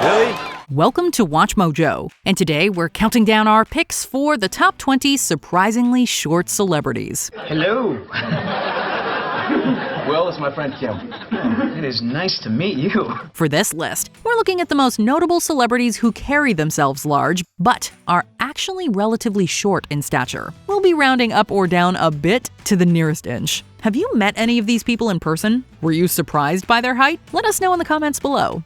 Really? Welcome to Watch Mojo, and today we're counting down our picks for the top 20 surprisingly short celebrities. Hello. Well, it's my friend Kim. It is nice to meet you. For this list, we're looking at the most notable celebrities who carry themselves large, but are actually relatively short in stature. We'll be rounding up or down a bit to the nearest inch. Have you met any of these people in person? Were you surprised by their height? Let us know in the comments below.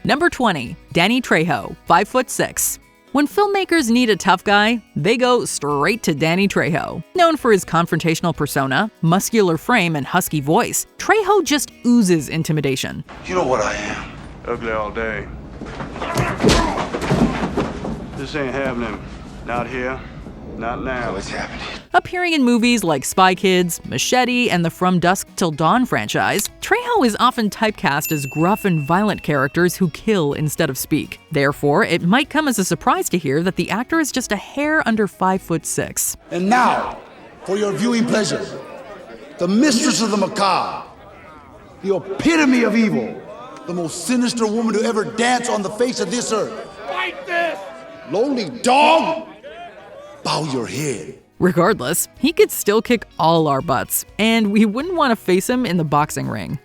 Number 20. Danny Trejo, 5'6". When filmmakers need a tough guy, they go straight to Danny Trejo. Known for his confrontational persona, muscular frame, and husky voice, Trejo just oozes intimidation. You know what I am? Ugly all day. This ain't happening. Not here. Not now. What's happening? Appearing in movies like Spy Kids, Machete, and the From Dusk Till Dawn franchise, Trejo is often typecast as gruff and violent characters who kill instead of speak. Therefore, it might come as a surprise to hear that the actor is just a hair under 5'6". And now, for your viewing pleasure, the mistress of the macabre, the epitome of evil, the most sinister woman to ever dance on the face of this earth. Fight this! Lonely dog! Bow your head. Regardless, he could still kick all our butts, and we wouldn't want to face him in the boxing ring.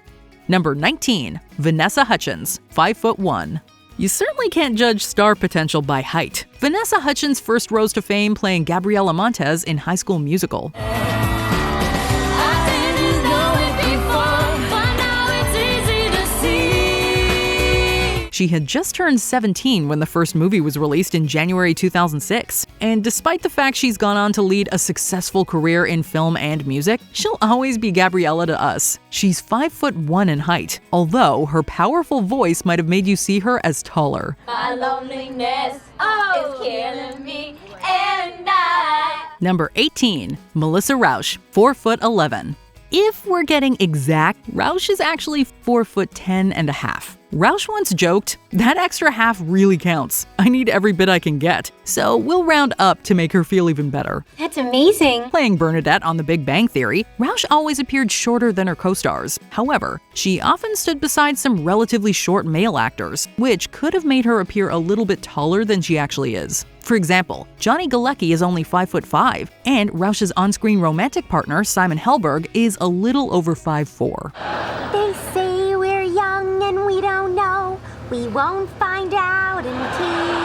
Number 19. Vanessa Hudgens, 5'1". You certainly can't judge star potential by height. Vanessa Hudgens first rose to fame playing Gabriela Montez in High School Musical. She had just turned 17 when the first movie was released in January 2006. And despite the fact she's gone on to lead a successful career in film and music, she'll always be Gabriella to us. She's 5'1" in height, although her powerful voice might have made you see her as taller. My loneliness is killing me and I. Number 18. Melissa Rauch, 4'11". If we're getting exact, Rauch is actually 4'10" and a half. Rauch once joked, "That extra half really counts. I need every bit I can get." So we'll round up to make her feel even better. That's amazing. Playing Bernadette on The Big Bang Theory, Rauch always appeared shorter than her co-stars. However, she often stood beside some relatively short male actors, which could have made her appear a little bit taller than she actually is. For example, Johnny Galecki is only 5'5", and Rauch's on-screen romantic partner, Simon Helberg, is a little over 5'4". They say we're young and we don't know. We won't find out until we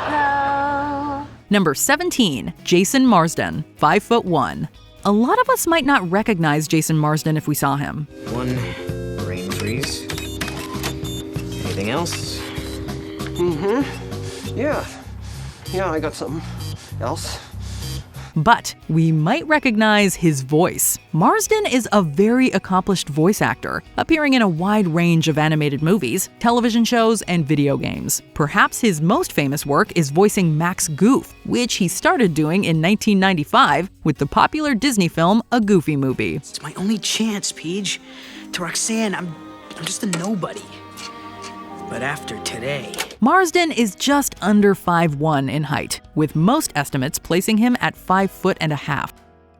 grow. Number 17. Jason Marsden, 5'1". A lot of us might not recognize Jason Marsden if we saw him. One brain freeze. Anything else? Yeah, I got something else. But we might recognize his voice. Marsden is a very accomplished voice actor, appearing in a wide range of animated movies, television shows, and video games. Perhaps his most famous work is voicing Max Goof, which he started doing in 1995 with the popular Disney film A Goofy Movie. It's my only chance, Peach. To Roxanne, I'm just a nobody. But after today... Marsden is just under 5'1" in height, with most estimates placing him at 5'1.5".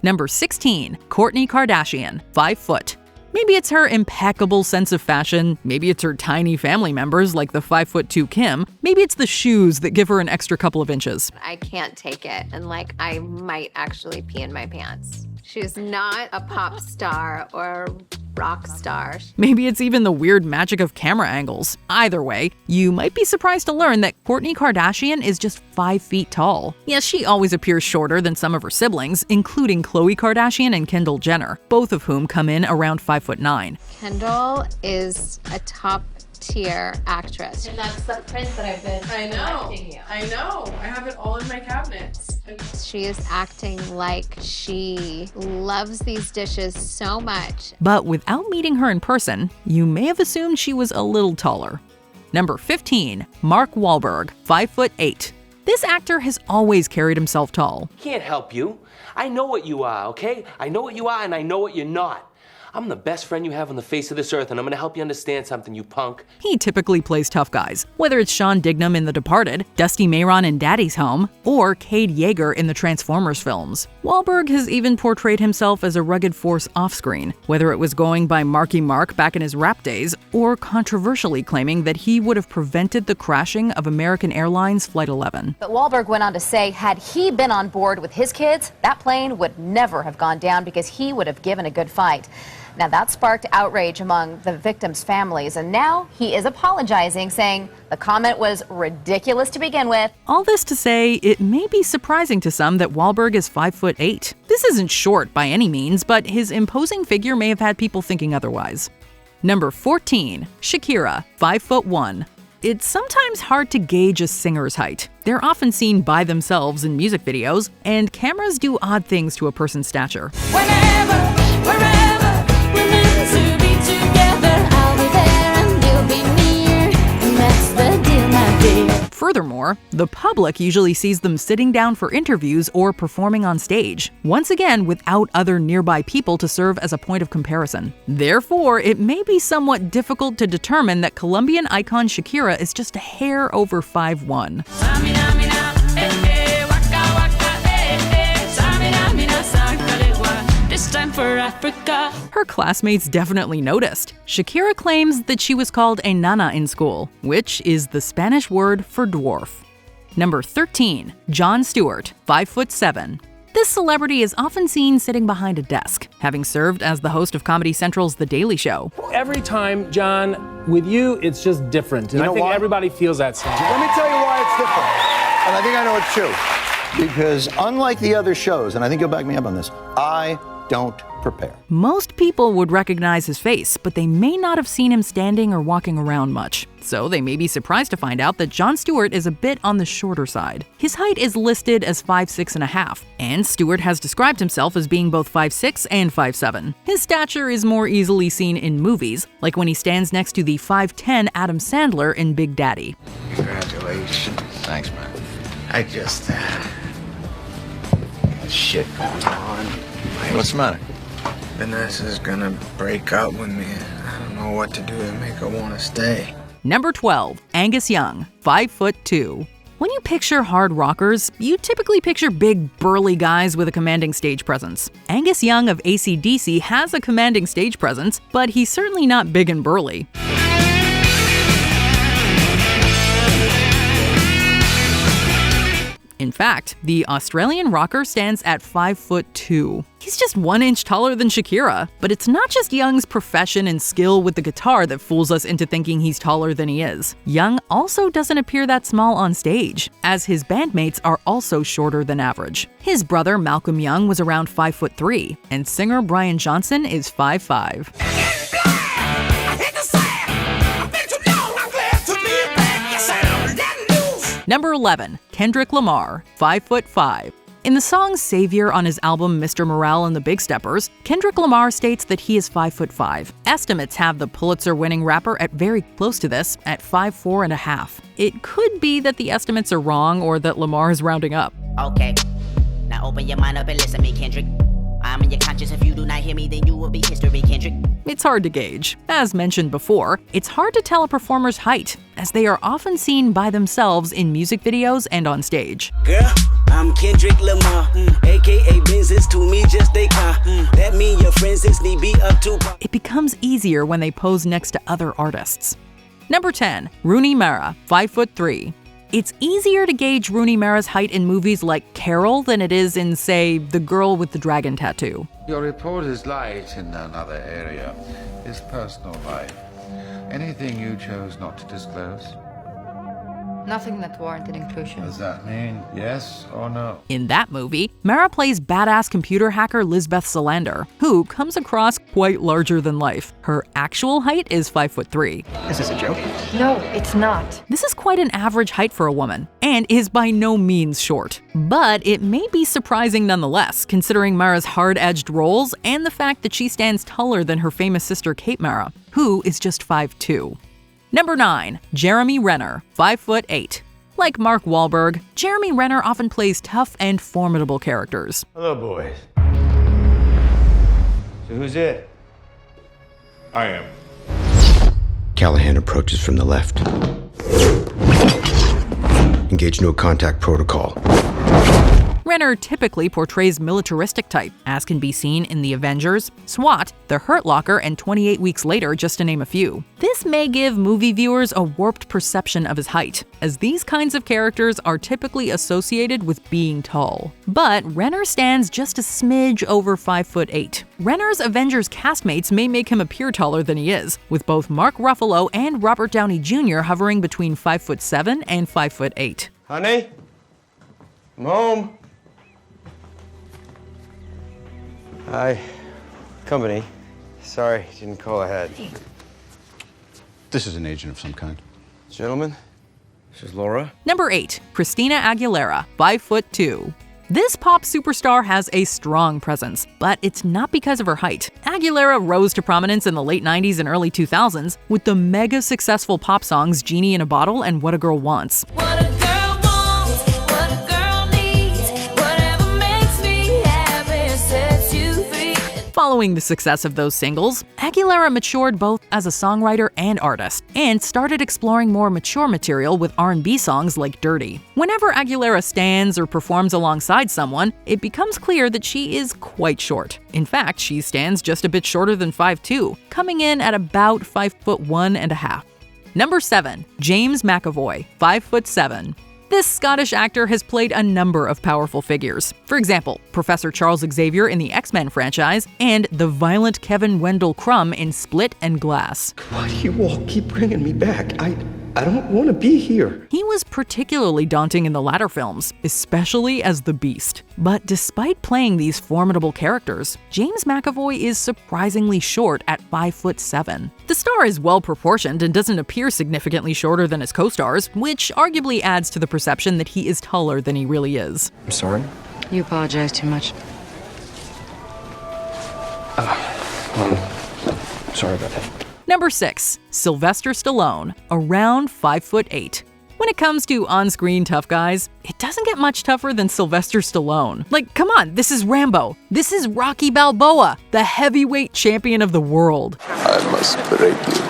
Number 16. Kourtney Kardashian, 5 foot. Maybe it's her impeccable sense of fashion, maybe it's her tiny family members like the 5'2" Kim, maybe it's the shoes that give her an extra couple of inches. I can't take it, and I might actually pee in my pants. She's not a pop star or rock star. Maybe it's even the weird magic of camera angles. Either way, you might be surprised to learn that Kourtney Kardashian is just 5 feet tall. Yes, she always appears shorter than some of her siblings, including Khloe Kardashian and Kendall Jenner, both of whom come in around 5'9". Kendall is a top-tier actress. And that's the print that I've been collecting you. I know. I have it all in my cabinets. She is acting like she loves these dishes so much. But without meeting her in person, you may have assumed she was a little taller. Number 15. Mark Wahlberg, 5'8". This actor has always carried himself tall. Can't help you. I know what you are, okay? I know what you are and I know what you're not. I'm the best friend you have on the face of this earth, and I'm gonna help you understand something, you punk. He typically plays tough guys, whether it's Sean Dignam in The Departed, Dusty Mayron in Daddy's Home, or Cade Yeager in the Transformers films. Wahlberg has even portrayed himself as a rugged force off-screen, whether it was going by Marky Mark back in his rap days, or controversially claiming that he would have prevented the crashing of American Airlines Flight 11. But Wahlberg went on to say, had he been on board with his kids, that plane would never have gone down because he would have given a good fight. Now that sparked outrage among the victims' families, and now he is apologizing, saying the comment was ridiculous to begin with. All this to say, it may be surprising to some that Wahlberg is 5'8". This isn't short by any means, but his imposing figure may have had people thinking otherwise. Number 14, Shakira, 5'1". It's sometimes hard to gauge a singer's height. They're often seen by themselves in music videos, and cameras do odd things to a person's stature. Whenever, wherever, we're meant to be together. I'll be there and you'll be near, and that's the deal, my dear. Furthermore, the public usually sees them sitting down for interviews or performing on stage, once again without other nearby people to serve as a point of comparison. Therefore, it may be somewhat difficult to determine that Colombian icon Shakira is just a hair over 5'1". This time for Africa. Her classmates definitely noticed. Shakira claims that she was called a nana in school, which is the Spanish word for dwarf. Number 13, Jon Stewart, 5'7". This celebrity is often seen sitting behind a desk, having served as the host of Comedy Central's The Daily Show. Every time, John, with you, it's just different. And I think everybody feels that same. Let me tell you why it's different. And I think I know it's true. Because unlike the other shows, and I think you'll back me up on this, I don't prepare. Most people would recognize his face, but they may not have seen him standing or walking around much. So they may be surprised to find out that Jon Stewart is a bit on the shorter side. His height is listed as 5'6.5", and Stewart has described himself as being both 5'6" and 5'7". His stature is more easily seen in movies, like when he stands next to the 5'10" Adam Sandler in Big Daddy. Congratulations. Thanks, man. I just, shit going on. What's the matter? Vanessa's gonna break up with me. I don't know what to do to make her want to stay. Number 12, Angus Young, 5'2". When you picture hard rockers, you typically picture big, burly guys with a commanding stage presence. Angus Young of AC/DC has a commanding stage presence, but he's certainly not big and burly. In fact, the Australian rocker stands at 5'2". He's just 1 inch taller than Shakira. But it's not just Young's profession and skill with the guitar that fools us into thinking he's taller than he is. Young also doesn't appear that small on stage, as his bandmates are also shorter than average. His brother Malcolm Young was around 5'3", and singer Brian Johnson is 5'5". Number 11, Kendrick Lamar, 5'5". In the song Savior on his album Mr. Morale and the Big Steppers, Kendrick Lamar states that he is 5'5". Estimates have the Pulitzer-winning rapper at very close to this, at 5'4.5". It could be that the estimates are wrong or that Lamar is rounding up. Okay, now open your mind up and listen to me, Kendrick. I'm in your conscience. If you do not hear me, then you will be history, Kendrick. It's hard to gauge. As mentioned before, it's hard to tell a performer's height, as they are often seen by themselves in music videos and on stage. Girl, I'm Kendrick Lamar, aka Benz's to me just they car. That mean your friends is need be up to. It becomes easier when they pose next to other artists. Number 10, Rooney Mara, 5'3". It's easier to gauge Rooney Mara's height in movies like Carol than it is in, say, The Girl with the Dragon Tattoo. Your report is light in another area. His personal life. Anything you chose not to disclose? Nothing that warranted inclusion. Does that mean yes or no? In that movie, Mara plays badass computer hacker Lisbeth Salander, who comes across quite larger than life. Her actual height is 5'3". Is this a joke? No, it's not. This is quite an average height for a woman, and is by no means short. But it may be surprising nonetheless, considering Mara's hard-edged roles and the fact that she stands taller than her famous sister Kate Mara, who is just 5'2". Number 9, Jeremy Renner, 5'8". Like Mark Wahlberg, Jeremy Renner often plays tough and formidable characters. Hello, boys. So who's it? I am. Callahan approaches from the left. Engage no contact protocol. Renner typically portrays militaristic type, as can be seen in The Avengers, SWAT, The Hurt Locker, and 28 Weeks Later, just to name a few. This may give movie viewers a warped perception of his height, as these kinds of characters are typically associated with being tall. But Renner stands just a smidge over 5'8". Renner's Avengers castmates may make him appear taller than he is, with both Mark Ruffalo and Robert Downey Jr. hovering between 5'7" and 5'8". Honey? I'm home. Hi. Company. Sorry, didn't call ahead. This is an agent of some kind. Gentlemen, this is Laura. Number 8. Christina Aguilera, 5'2". This pop superstar has a strong presence, but it's not because of her height. Aguilera rose to prominence in the late 90s and early 2000s with the mega successful pop songs Genie in a Bottle and What a Girl Wants. Following the success of those singles, Aguilera matured both as a songwriter and artist, and started exploring more mature material with R&B songs like Dirty. Whenever Aguilera stands or performs alongside someone, it becomes clear that she is quite short. In fact, she stands just a bit shorter than 5'2", coming in at about 5'1½". Number 7. James McAvoy, 5'7". This Scottish actor has played a number of powerful figures. For example, Professor Charles Xavier in the X-Men franchise, and the violent Kevin Wendell Crumb in Split and Glass. Why do you all keep bringing me back? I don't want to be here. He was particularly daunting in the latter films, especially as the Beast. But despite playing these formidable characters, James McAvoy is surprisingly short at 5'7". The star is well proportioned and doesn't appear significantly shorter than his co-stars, which arguably adds to the perception that he is taller than he really is. I'm sorry. You apologize too much. Sorry about that. Number 6. Sylvester Stallone, around 5'8". When it comes to on-screen tough guys, it doesn't get much tougher than Sylvester Stallone. Like, come on, this is Rambo. This is Rocky Balboa, the heavyweight champion of the world. I must break you.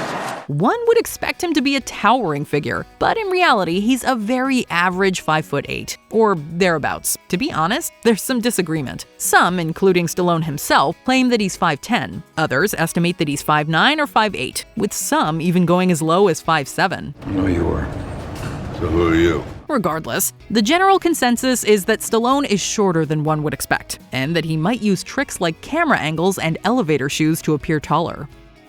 One would expect him to be a towering figure, but in reality, he's a very average 5'8", or thereabouts. To be honest, there's some disagreement. Some, including Stallone himself, claim that he's 5'10". Others estimate that he's 5'9" or 5'8", with some even going as low as 5'7". I know you were. So who are you? Regardless, the general consensus is that Stallone is shorter than one would expect, and that he might use tricks like camera angles and elevator shoes to appear taller.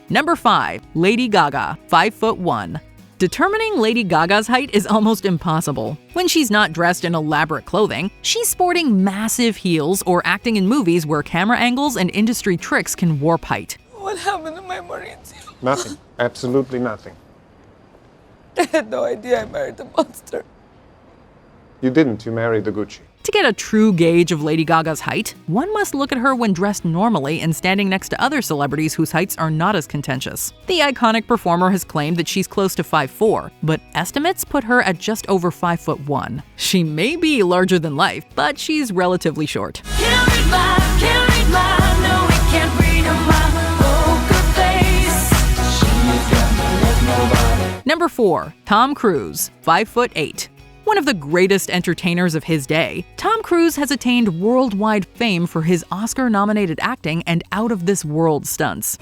Number 5. Lady Gaga, 5'1". Determining Lady Gaga's height is almost impossible. When she's not dressed in elaborate clothing, she's sporting massive heels or acting in movies where camera angles and industry tricks can warp height. What happened to my Maurizio? Nothing. Absolutely nothing. I had no idea I married a monster. You didn't. You married the Gucci. To get a true gauge of Lady Gaga's height, one must look at her when dressed normally and standing next to other celebrities whose heights are not as contentious. The iconic performer has claimed that she's close to 5'4", but estimates put her at just over 5'1". She may be larger than life, but she's relatively short. Number 4. Tom Cruise, 5'8". One of the greatest entertainers of his day, Tom Cruise has attained worldwide fame for his Oscar-nominated acting and out-of-this-world stunts.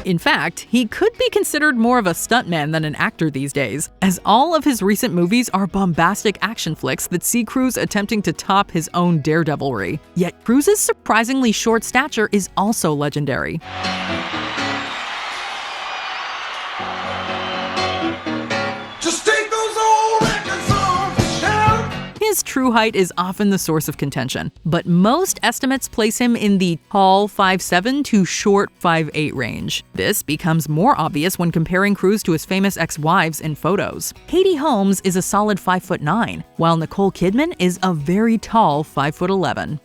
In fact, he could be considered more of a stuntman than an actor these days, as all of his recent movies are bombastic action flicks that see Cruise attempting to top his own daredevilry. Yet Cruise's surprisingly short stature is also legendary. His true height is often the source of contention, but most estimates place him in the tall 5'7" to short 5'8" range. This becomes more obvious when comparing Cruise to his famous ex-wives in photos. Katie Holmes is a solid 5'9", while Nicole Kidman is a very tall 5'11".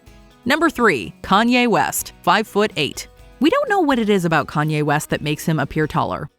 Number 3. Kanye West, 5'8". We don't know what it is about Kanye West that makes him appear taller.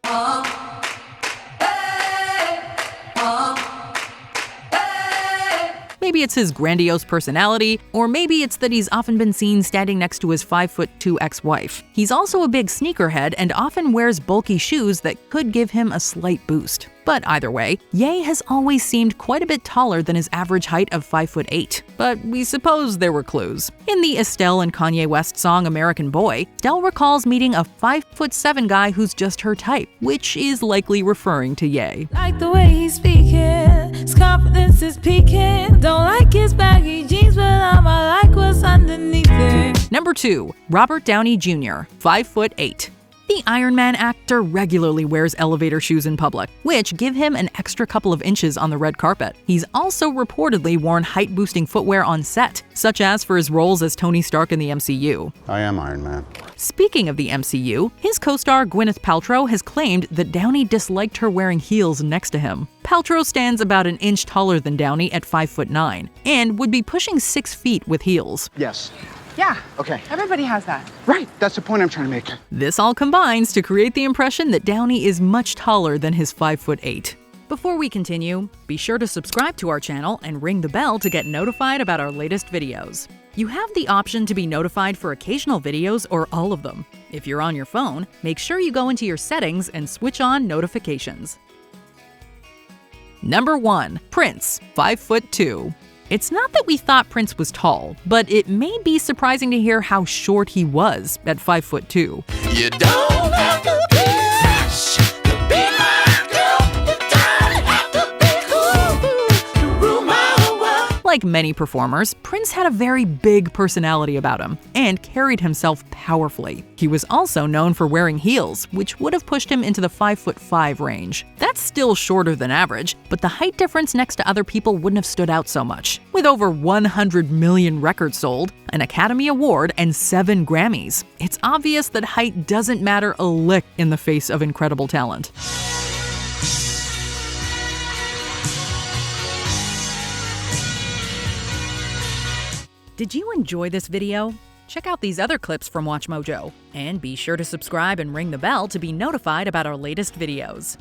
Maybe it's his grandiose personality, or maybe it's that he's often been seen standing next to his 5'2" ex-wife. He's also a big sneakerhead and often wears bulky shoes that could give him a slight boost. But either way, Ye has always seemed quite a bit taller than his average height of 5'8". But we suppose there were clues. In the Estelle and Kanye West song American Boy, Estelle recalls meeting a 5'7" guy who's just her type, which is likely referring to Ye. Like the way he's speaking, his confidence is peaking. Don't like his baggy jeans, but I like what's underneath it. Number 2. Robert Downey Jr., 5'8". The Iron Man actor regularly wears elevator shoes in public, which give him an extra couple of inches on the red carpet. He's also reportedly worn height-boosting footwear on set, such as for his roles as Tony Stark in the MCU. I am Iron Man. Speaking of the MCU, his co-star Gwyneth Paltrow has claimed that Downey disliked her wearing heels next to him. Paltrow stands about an inch taller than Downey at 5'9", and would be pushing 6 feet with heels. Yes. Yeah. Okay. Everybody has that. Right. That's the point I'm trying to make. This all combines to create the impression that Downey is much taller than his 5'8". Before we continue, be sure to subscribe to our channel and ring the bell to get notified about our latest videos. You have the option to be notified for occasional videos or all of them. If you're on your phone, make sure you go into your settings and switch on notifications. Number 1. Prince, 5'2". It's not that we thought Prince was tall, but it may be surprising to hear how short he was at 5'2". You don't have to be rich to be my girl. You don't have to be cool to rule my whole world. Like many performers, Prince had a very big personality about him and carried himself powerfully. He was also known for wearing heels, which would have pushed him into the 5'5" range. That's still shorter than average, but the height difference next to other people wouldn't have stood out so much. With over 100 million records sold, an Academy Award, and 7 Grammys, it's obvious that height doesn't matter a lick in the face of incredible talent. Did you enjoy this video? Check out these other clips from WatchMojo, and be sure to subscribe and ring the bell to be notified about our latest videos.